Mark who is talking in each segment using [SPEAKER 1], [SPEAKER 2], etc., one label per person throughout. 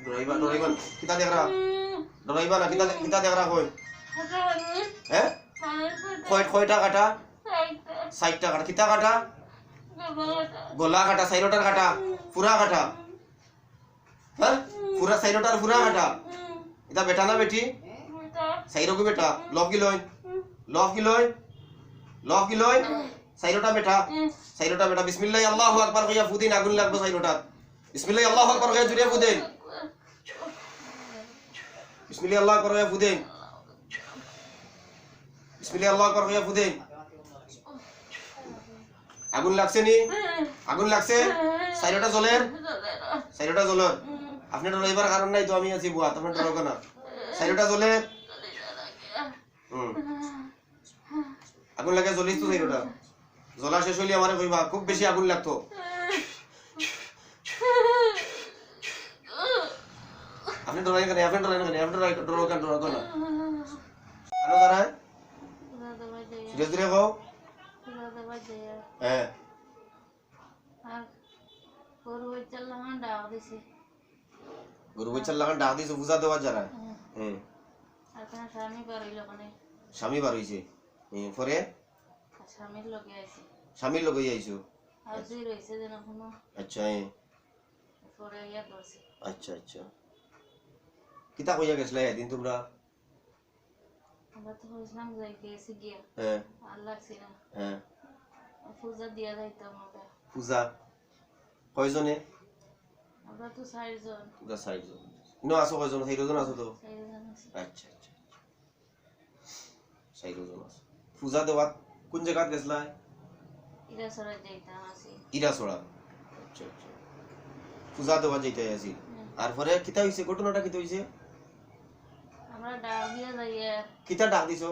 [SPEAKER 1] ডরাইবা কিতা দেখরা ডরাইবা না কিতা দেখরা কই হ্যাঁ কয়টা কাটা 60টা কাটা কিতা কাটা গলা কাটা সাইরোটার কাটা পুরা কাটা হ্যাঁ পুরা সাইরোটার পুরা কাটা এটা বেটা না বেটি সাইরো কি বেটা লভ কি লয় সাইরোটা বেটা বিসমিল্লাহ আল্লাহু আকবার কইয়া ফুদিন আগুন লাগবে সাইরোটা বিসমিল্লাহ আল্লাহু আকবার কইয়া জুড়ে ফুদিন বিসমিল্লাহ আল্লাহু আকবার কইয়া ফুদিন বিসমিল্লাহ আল্লাহু আকবার কইয়া ফুদিন আগুন লাগছে নি আগুন লাগছে সাইরোটা জ্বলে আপনি ডরাইবার কারণ নাই তো আমি আছি বুয়া তুমি ডরাও না সাইরোটা জ্বলে আগুন লাগে জ্বলিস তো সাইরোটা জ্বলা শেষ হইলে আমারে কইবা খুব বেশি আগুন লাগতো আপনি ডরাই কেন আপনি ডরাও কেন না আরো দাঁড়ায় ধীরে ধীরে কও হ্যাঁ গরু বইচাল লাগান ডাক দিছে পূজা দেওয়া যারা হ্যাঁ
[SPEAKER 2] আর কোন স্বামী বাড়িলো মানে
[SPEAKER 1] স্বামী বার হইছে পরে স্বামীর লগে আইছো
[SPEAKER 2] আর দুই রইছে যেন কোনো
[SPEAKER 1] আচ্ছা
[SPEAKER 2] পরে ইয়া করছে
[SPEAKER 1] আচ্ছা কিতা কইয়া গেছলা এদিন তোমরা
[SPEAKER 2] আমরা তো হইছিলাম যাইতে এসে গিয়া
[SPEAKER 1] হ্যাঁ
[SPEAKER 2] আল্লাহ ছিলাম
[SPEAKER 1] হ্যাঁ
[SPEAKER 2] পূজা দিয়া যাইতাম আমরা
[SPEAKER 1] পূজা কয়জনে
[SPEAKER 2] আমরা তো 4 জন
[SPEAKER 1] পুরা 4 জন ইনো আসো কয়জন 4 জন আছো তো
[SPEAKER 2] 4 জন আছি
[SPEAKER 1] আচ্ছা 4 জন আছো পূজা দেওয়া কোন জায়গাত গেছলা
[SPEAKER 2] ইরাসরা যাইতাম আছি
[SPEAKER 1] ইরাসরা আচ্ছা পূজা দেওয়া যাইতে আছি আর পরে কিতা হইছে ঘটনাটা কিতা হইছে
[SPEAKER 2] আমরা ডাক দিয়া যাইয়া
[SPEAKER 1] কিতা ডাক দিছো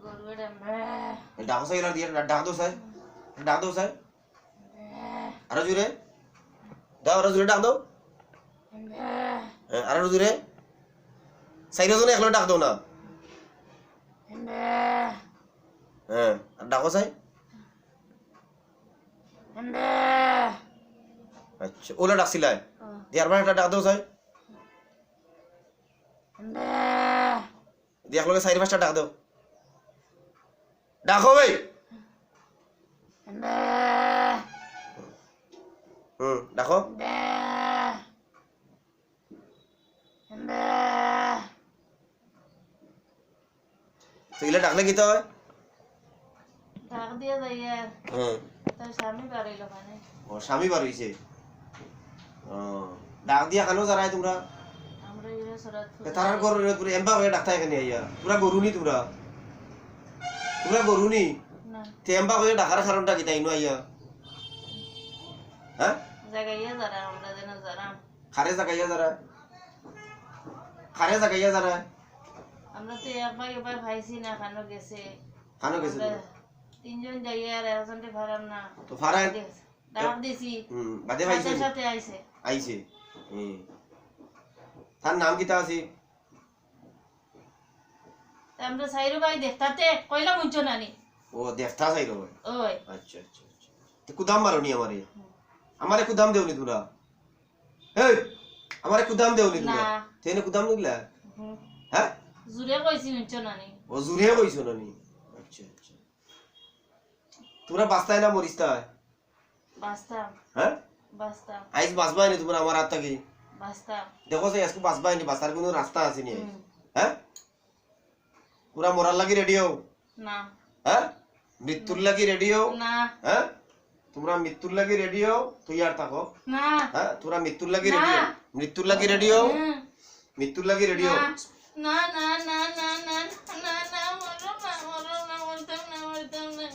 [SPEAKER 2] গরুটা
[SPEAKER 1] ডাক সাইলা দিয়া ডাক দো সাই আরো জোরে ডাক দাও আরো জোরে সাইরো জনে একলা ডাক দাও না হ্যাঁ আর ডাকো সাই আচ্ছা ওলা ডাকছিলা দিয়ার বার একটা ডাক দাও সাই দেখ লগে 4-5টা ডাক দাও ডাকো ভাই ডাকো তুইলে ডাকলে কি তো হয়
[SPEAKER 2] ডাক দিয়া যাইয়া তার স্বামী বাড়িলো মানে
[SPEAKER 1] ও স্বামী বার হইছে ডাক দিয়া কেন জানাই তোমরা
[SPEAKER 2] আমরা ইরাসরা
[SPEAKER 1] তারার ঘর পুরো এম্বা হয়ে ডাকতা এখানে আইয়া তোমরা গরুনি তোমরা গরুনি
[SPEAKER 2] না
[SPEAKER 1] তেম্বা হয়ে ডাকার কারণটা কি তাই নো আইয়া হ্যাঁ
[SPEAKER 2] জায়গায় যারা আমরা যেন যারা
[SPEAKER 1] খারে জাগাইয়া যারা
[SPEAKER 2] আমরা তো একবার ভাইছি না খানো গেছে
[SPEAKER 1] তো?
[SPEAKER 2] 3 জন যাইয়া আর একজনকে ভাড়াম না
[SPEAKER 1] তো ফারা
[SPEAKER 2] ডাক দিছি
[SPEAKER 1] বাদে ভাইছে
[SPEAKER 2] সাথে আইছে
[SPEAKER 1] তার নাম কিতা আছে
[SPEAKER 2] আমরা সাইরো ভাই দেখতাতে কইলা মুঞ্চো নানি
[SPEAKER 1] ও দেখতা চাইরো ভাই
[SPEAKER 2] ওই
[SPEAKER 1] আচ্ছা তো কুদাম মারনি আমারে কুদাম দেওনি তোমরা এই আমারে কুদাম দেওনি তোমরা
[SPEAKER 2] না
[SPEAKER 1] তেনে কুদাম নিলা হ্যাঁ
[SPEAKER 2] জুরে কইছি মুঞ্চো নানি
[SPEAKER 1] ও জুরে কইছো নানি আচ্ছা তোমরা বাস্তায় না মরিস্তায়
[SPEAKER 2] বাস্তাম
[SPEAKER 1] হ্যাঁ
[SPEAKER 2] বাস্তাম
[SPEAKER 1] আইজ বাসবাই নি তোমরা আমার হাত থেকে
[SPEAKER 2] বাস্তাম
[SPEAKER 1] দেখো যে আজকে বাসবাই নি বাসার কোনো রাস্তা আছে নি হ্যাঁ পুরা মরার লাগি রেডি হও
[SPEAKER 2] না
[SPEAKER 1] হ্যাঁ মৃত্যুর লাগি রেডি হও
[SPEAKER 2] না
[SPEAKER 1] হ্যাঁ তোমরা মৃত্যুর লাগি রেডি হও তুই আর থাকো
[SPEAKER 2] না
[SPEAKER 1] হ্যাঁ তোমরা মৃত্যুর লাগি রেডি হও মৃত্যুর লাগি রেডি হও মৃত্যুর লাগি রেডি হও
[SPEAKER 2] না না না না না না না মরো না মরতাম না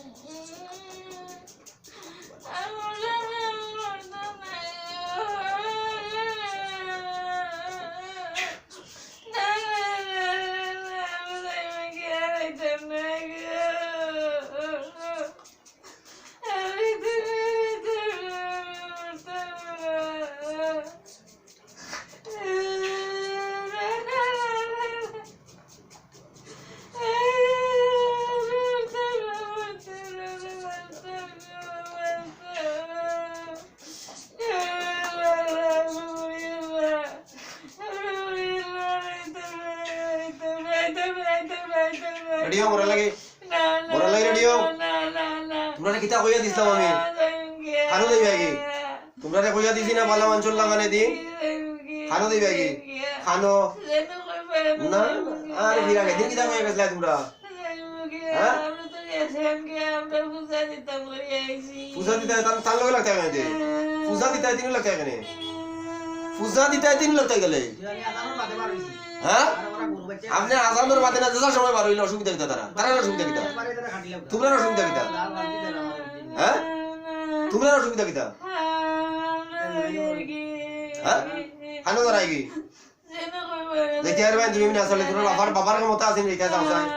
[SPEAKER 1] রেডিও মোরা লাগে রেডিও তোমরা কিতা কইয়া দিছিলাম আমি খানো দেই ভাই তোমরা কইয়া দিছি না বালা মাঞ্চল লাগানে দি খানো দেই ভাই খানো না আর ভিরা গে দিন কিতা কইয়া গেছলা তোমরা হ্যাঁ পূজা দিতে তার লগে লাগতে গেলে পূজা দিতে দিন লাগতে গেলে পূজা দিতে দিন লাগতে গেলে হ্যাঁ আপনি আজানোর বাদে না যা সময় বার হইলে অসুবিধা কিতা তারা অসুবিধা কিতা তোমরা অসুবিধা কিতা হ্যাঁ তোমরা অসুবিধা কিতা হ্যাঁ খানো দাঁড়াই কি দেখতে আর ভাই তুমি না আসলে তোর বাবার ক্ষমতা আছে না যাও যায়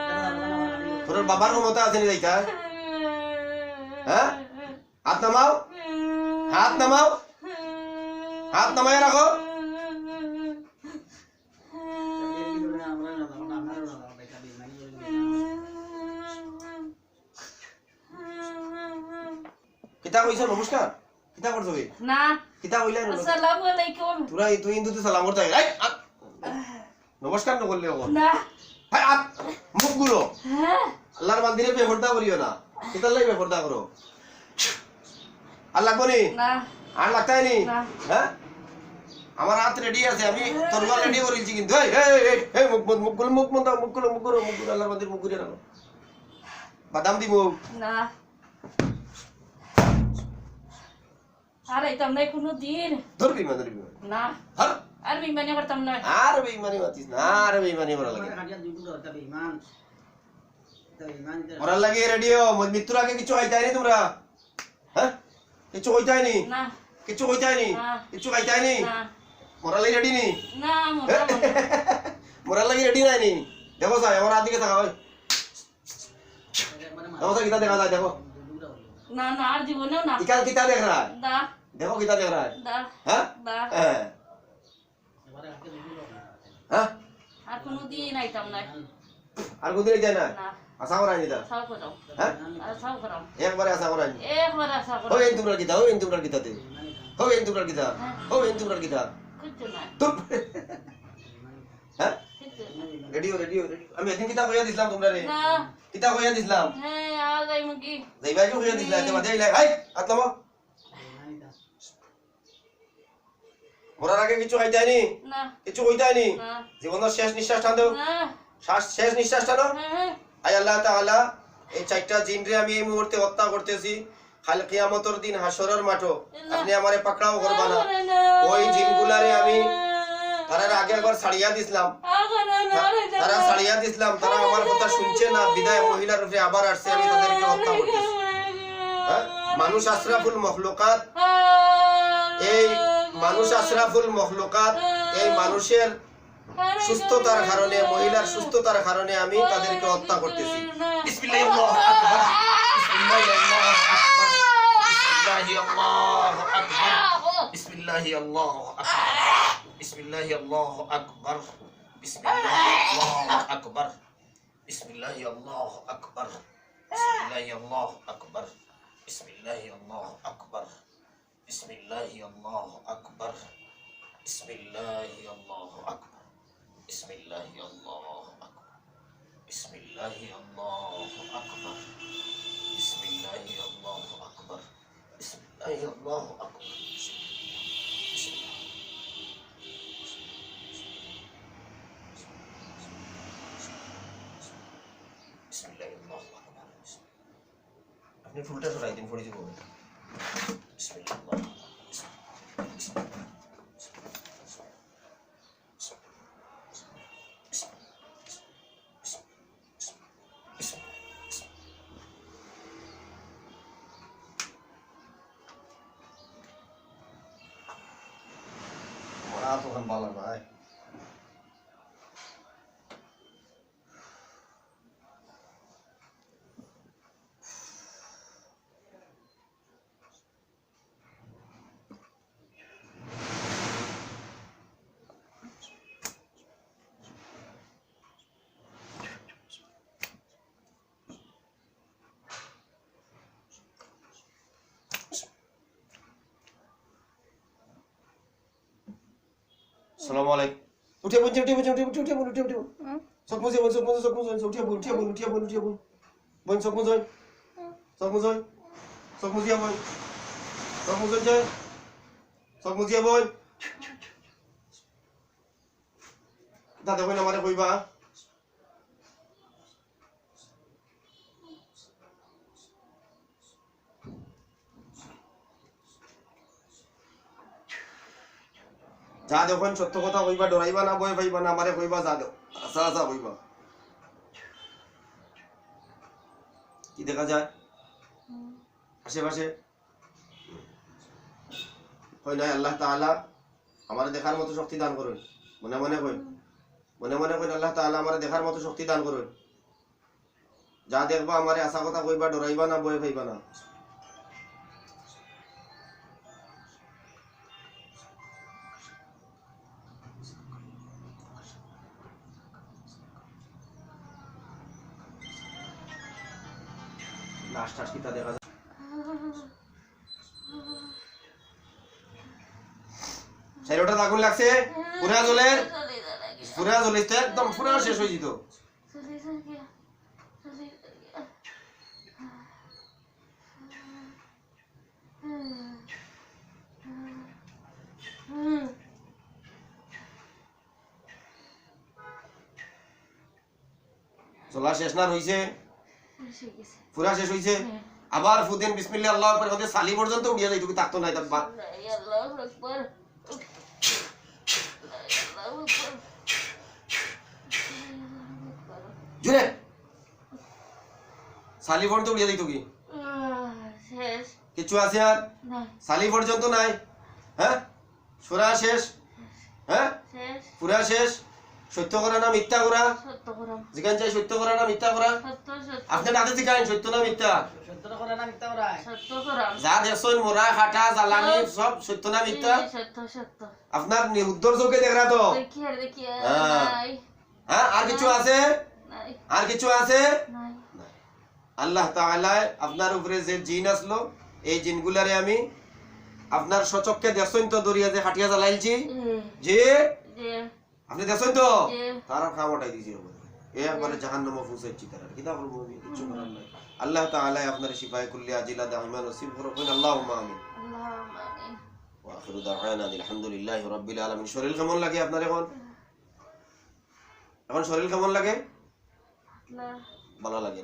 [SPEAKER 1] তোর বাবার ক্ষমতা আছে না যাইতা হ্যাঁ হাত নামাও হাত নামায় রাখো কিতা কইছ নমস্কার কিতা করছ বে
[SPEAKER 2] না
[SPEAKER 1] কিতা কইলা
[SPEAKER 2] আসসালামু আলাইকুম
[SPEAKER 1] তুই হিন্দুতে সালাম করতে এই নমস্কার না করলে ওগো
[SPEAKER 2] না
[SPEAKER 1] ভাই মুখ গুলো
[SPEAKER 2] হ্যাঁ
[SPEAKER 1] আল্লাহর মন্দিরে বেপরদা করিও না কিতা লাই বেপরদা করো আর লাগবো নি
[SPEAKER 2] না
[SPEAKER 1] আর লাগতাই নি
[SPEAKER 2] না
[SPEAKER 1] হ্যাঁ আমার হাত রেডি আছে আমি তরবাল রেডি করেছি কিন্তু এই এই মুখগুলো আল্লাহর মন্দির মুখ করে রাখো বাদাম দিব
[SPEAKER 2] না আরে তোমরা কোনো দিন
[SPEAKER 1] ধরবি
[SPEAKER 2] না
[SPEAKER 1] হ্যাঁ
[SPEAKER 2] আর বিমানে করতাম না
[SPEAKER 1] আর বেঈমানি মাতিস না আর বেঈমানি করা লাগে করার লাগে রেডিও মৃত্যুর আগে কিছু হইতাই নি তোমরা হ্যাঁ কিছু হইতাই নি
[SPEAKER 2] না
[SPEAKER 1] কিছু হইতাই নি কিছু খাইতাই নি
[SPEAKER 2] না
[SPEAKER 1] মরার লাগি রেডি নি
[SPEAKER 2] না
[SPEAKER 1] মরার লাগি রেডি নাই নি দেখো স্যার আমার দিকে তাকাও দেখো স্যার কিতা দেখা যায় দেখো
[SPEAKER 2] না না আর জীবনেও না
[SPEAKER 1] ইকাল কিতা দেখ রা
[SPEAKER 2] দা
[SPEAKER 1] দেখো কিতা দেখ রা
[SPEAKER 2] দা
[SPEAKER 1] হ্যাঁ
[SPEAKER 2] দা
[SPEAKER 1] হ্যাঁ হ্যাঁ
[SPEAKER 2] আর কোনো দিন আইতাম না
[SPEAKER 1] আর কোনদিন যায় না
[SPEAKER 2] না
[SPEAKER 1] আশা করাই নি দা
[SPEAKER 2] সাও করো
[SPEAKER 1] হ্যাঁ
[SPEAKER 2] আর সাও করো
[SPEAKER 1] একবারে আশা করাই নি
[SPEAKER 2] একবার আশা করো
[SPEAKER 1] হো এন তোমরা কিতা তে হো এন তোমরা কিতা
[SPEAKER 2] কিছু না
[SPEAKER 1] তুম হ্যাঁ
[SPEAKER 2] কিছু
[SPEAKER 1] রেডিও আমি এদিন কিতা কইয়া দিছিলাম তোমরা রে
[SPEAKER 2] না
[SPEAKER 1] কিতা কইয়া দিছিলাম
[SPEAKER 2] হ্যাঁ আ যাই মুগি
[SPEAKER 1] যাইবাই কইয়া দিছিলাম তে বাদে আইলা এই আতলামো মরার আগে কিছু খাইতাই নি
[SPEAKER 2] না
[SPEAKER 1] কিছু কইতাই নি
[SPEAKER 2] না
[SPEAKER 1] জীবনের শেষ নিঃশ্বাস টান দাও
[SPEAKER 2] না
[SPEAKER 1] শেষ নিঃশ্বাস টানো
[SPEAKER 2] হ্যাঁ
[SPEAKER 1] আই আল্লাহ তাআলা এই চারটা জিনরে আমি এই মুহূর্তে হত্যা করতেছি কাল কিয়ামতের দিন হাসরের মাঠে আপনি আমারে পাকড়াও করবা না ওই জিনগুলারে আমি তারার আগে একবার ছাড়িয়া দিছিলাম তারা ছাড়িয়া দিছিলাম তারা আমার কথা শুনছে না বিদায় মহিলার রূপে আবার আসছে আমি তাদেরকে হত্যা করতেছি হ্যাঁ মানুষ আশরাফুল মখলুকাত এই মানুষ আশরাফুল মখলুকাত এই মানুষের সুস্থতার কারণে মহিলার সুস্থতার কারণে আমি তাদেরকে হত্যা করতেছি বিসমিল্লাহির আল্লাহু আকবার বিসমিল্লাহির আকবার আপনি ফুলটা সরাই দিন পড়ে যাব বিসমিল্লাহ ওরা তো ভালো ভাই আসসালামু আলাইকুম উঠে চোখ মুজি বোন, চোখ মুজি, চোখ মুজি, উঠিয়া বোন, উঠিয়া বোন, উঠিয়া বোন, উঠিয়া বোন। বোন চোখ মুজি, চোখ মুজি, চোখ মুজিয়া বোন, চোখ মুজি যায়, চোখ মুজিয়া বোন। কিতা দেখুন আমারে কইবা। যা দেখুন সত্য কথা কইবা, ডরাইবা না, ভয় পাইবা না, আমারে কইবা যা দেও, আচ্ছা আচ্ছা কইবা। কি দেখা যায় আশেপাশে? হয় নাই আল্লাহ তাআলা আমারে দেখার মতো শক্তি দান করুন। মনে মনে কই, মনে মনে কই আল্লাহ তাআলা আমারে দেখার মতো শক্তি দান করুন। যা দেখবা আমারে আশা কথা কইবা, ডরাইবা না, ভয় পাইবা না। লাস্ট টাস কিতা দেখা যায়? শরীরটা আগুন লাগছে, পুরা জ্বলের, পুরা জ্বলিতে একদম পুরা শেষ হয়ে যেত। চলা শেষ না রইছে, পুরা শেষ হইছে। আবার ফুদেন বিসমিল্লাহ আল্লাহু আকবার, ওদের সালি পর্যন্ত উড়িয়া যাইতো, কি থাকতো না এটা।
[SPEAKER 2] আল্লাহু আকবার, আল্লাহু আকবার,
[SPEAKER 1] জুরে সালি পর্যন্ত উড়িয়া যাইতো কি?
[SPEAKER 2] শেষ
[SPEAKER 1] কিছু আছে আর? সালি পর্যন্ত নাই। হ্যাঁ, সুরা শেষ। হ্যাঁ,
[SPEAKER 2] শেষ,
[SPEAKER 1] পুরা শেষ। সত্য করা না মিথ্যা করা?
[SPEAKER 2] সত্য করা,
[SPEAKER 1] জিগান চাই সত্য করা না মিথ্যা করা?
[SPEAKER 2] সত্য, সত্য,
[SPEAKER 1] আপনি নাতে জিগান সত্য না মিথ্যা?
[SPEAKER 2] সত্য করা না মিথ্যা করা, সত্য করা।
[SPEAKER 1] যা দেখছেন মোরা খাটা জ্বালানি সব সত্য না মিথ্যা?
[SPEAKER 2] সত্য, সত্য।
[SPEAKER 1] আপনার উত্তর চোখে দেখরা তো।
[SPEAKER 2] দেখি আর দেখি আর
[SPEAKER 1] হ্যাঁ।
[SPEAKER 2] নাই,
[SPEAKER 1] হ্যাঁ, আর কিছু আছে?
[SPEAKER 2] নাই,
[SPEAKER 1] আর কিছু আছে?
[SPEAKER 2] নাই।
[SPEAKER 1] আল্লাহ তাআলা আপনার উপরে যে জিন আসলো, এই জিনগুলারে আমি আপনার সচক্ষে দেখছেন তো, দরিয়া যে খাটিয়া জ্বালাইছি, যে
[SPEAKER 2] যে
[SPEAKER 1] আপনি দেখছেন তো,
[SPEAKER 2] যে
[SPEAKER 1] তারা খাওয়াটাই দিয়েছি একবারে জাহান্নামে পৌঁছাইছি তারা। কিতা বলবো আমি, কিছু করার নাই। আল্লাহ তাআলা আপনার শিফায়ে কুল্লি আজিলা দাইমান নসিব করুন। আল্লাহুম্মা আমিন।
[SPEAKER 2] আল্লাহুম্মা আমিন।
[SPEAKER 1] ওয়া আখিরু দাওয়ানা আলহামদুলিল্লাহি রাব্বিল আলামিন। শরীর কেমন লাগে আপনার এখন? এখন শরীর কেমন লাগে?
[SPEAKER 2] আল্লাহ
[SPEAKER 1] ভালো লাগে।